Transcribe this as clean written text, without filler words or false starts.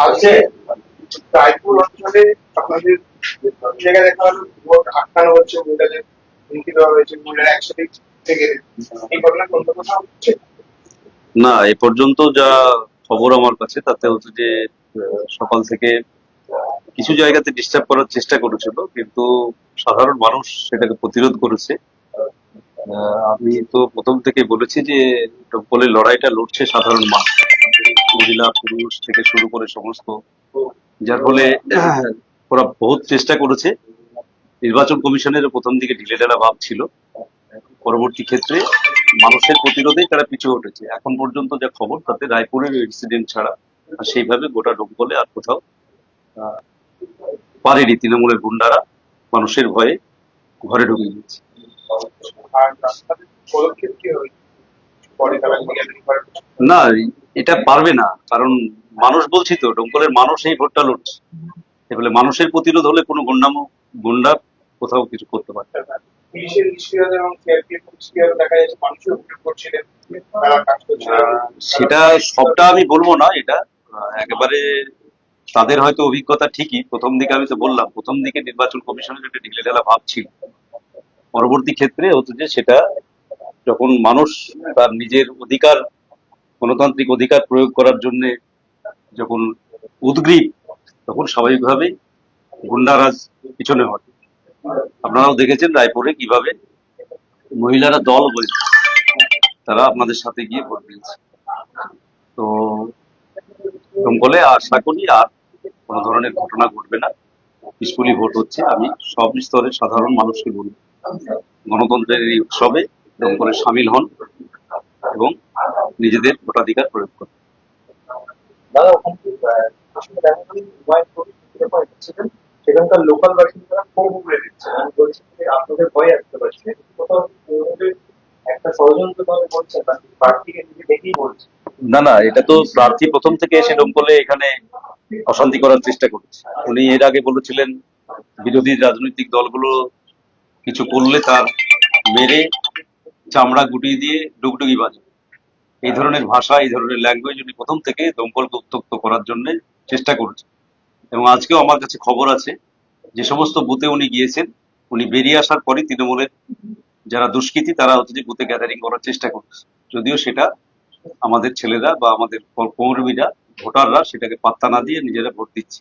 আজকে রায়পুর অঞ্চলে আপনাদের জায়গায় দেখা গেল ভোট আটকানো হচ্ছে, মহিলাদের হুমকি দেওয়া হয়েছে, মহিলারা একসাথে থেকে এই ঘটনা কোন কোথাও হচ্ছে? না, এ পর্যন্ত যা খবর আমার কাছে তাতে হচ্ছে যে সকাল থেকে কিছু জায়গাতে ডিস্টার্ব করার চেষ্টা করেছিল, কিন্তু সাধারণ মানুষ সেটাকে প্রতিরোধ করেছে। আমি তো প্রথম থেকে বলেছি যে বলে লড়াইটা লড়ছে সাধারণ মানুষ, মহিলা পুরুষ থেকে শুরু করে সমস্ত, যার ফলে ওরা বহুত চেষ্টা করেছে। নির্বাচন কমিশনের প্রথম দিকে ঢিলেঢালা ভাব ছিল, পরবর্তী ক্ষেত্রে মানুষের প্রতিরোধেই তারা পিছু হটেছে। এখন পর্যন্ত যা খবর তাতে রায়পুরের ইনসিডেন্ট ছাড়া আর সেইভাবে গোটা ডোমকলে আর কোথাও আহ, পারেনি তৃণমূলের গুন্ডারা মানুষের ভয়ে ঘরে ঢুকে গিয়েছে। আর রাস্তাতে পদক্ষেপ কি হয়েছে পরে তারা না, এটা পারবে না, কারণ মানুষ, বলছি তো ডোমকলের মানুষ এই ভোটটা লড়ছে। এবারে মানুষের প্রতিরোধ হলে কোনো গুন্ডা কোথাও কিছু করতে পারবে না। পুলিশের নিষ্ক্রিয়তা এবং সিআরপিএফ নিষ্ক্রিয়তা দেখা যাচ্ছে, মানুষের অভিযোগ করছিলেন তারা কাজ করছিলেন। সেটা সবটা আমি বলবো না, এটা একেবারে তাদের হয়তো অভিজ্ঞতা ঠিকই। প্রথম দিকে আমি তো বললাম, প্রথম দিকে নির্বাচন কমিশনের একটা ঢিলেঢালা ভাব ছিল। পরবর্তী ক্ষেত্রে হচ্ছে যে সেটা যখন মানুষ তার নিজের অধিকার, গণতান্ত্রিক অধিকার প্রয়োগ করার জন্য যখন উদগ্রীব, তখন স্বাভাবিকভাবেই গুন্ডারাজ পিছনে হটে। আপনারাও দেখেছেন রায়পুরে কিভাবে মহিলারা দল হয়েছে, তারা আপনাদের সাথে গিয়ে ভোট দিয়েছে। তো দমকলে আশা করি আর কোনো ধরনের ঘটনা ঘটবে না, পিসফুলি ভোট হচ্ছে। আমি সব স্তরের সাধারণ মানুষকে বলবো, গণতন্ত্রের এই উৎসবে দমকলে সামিল হন এবং নিজেদের ভোটাধিকার প্রয়োগ করুন। দাদা ওখানে আসলে দেখা গেল হুমায়ুন কবির যখন এসেছিলেন, সেখানকার লোকাল বাসিন্দারা ক্ষোভ উগড়ে দিচ্ছে, আমি বলছি যে আপনাদের ভয় আসতে পারছে কোথাও তৃণমূলের একটা ষড়যন্ত্র করে বলছে, না প্রার্থীকে নিজে দেখেই বলছে? না না, এটা তো প্রার্থী প্রথম থেকে এসে দমকলে এখানে অশান্তি করার চেষ্টা করেছে। উনি এর আগে বলেছিলেন বিরোধী রাজনৈতিক দলগুলো কিছু করলে তার মেরে চামড়া গুটিয়ে দিয়ে ডুগডুগি বাজে। এই ধরনের ভাষা, এই ধরনের ল্যাঙ্গুয়েজ উনি প্রথম থেকে দমকলকে উত্তক্ত করার জন্য চেষ্টা করেছেন। এবং আজকেও আমার কাছে খবর আছে যে সমস্ত বুথে উনি গিয়েছেন, উনি বেরিয়ে আসার পরই তৃণমূলের যারা দুষ্কৃতী তারা হচ্ছে যে বুথে গ্যাদারিং করার চেষ্টা করছে। যদিও সেটা আমাদের ছেলেরা বা আমাদের কর্মীরা, ভোটাররা সেটাকে পাত্তা না দিয়ে নিজেরা ভোট দিচ্ছে।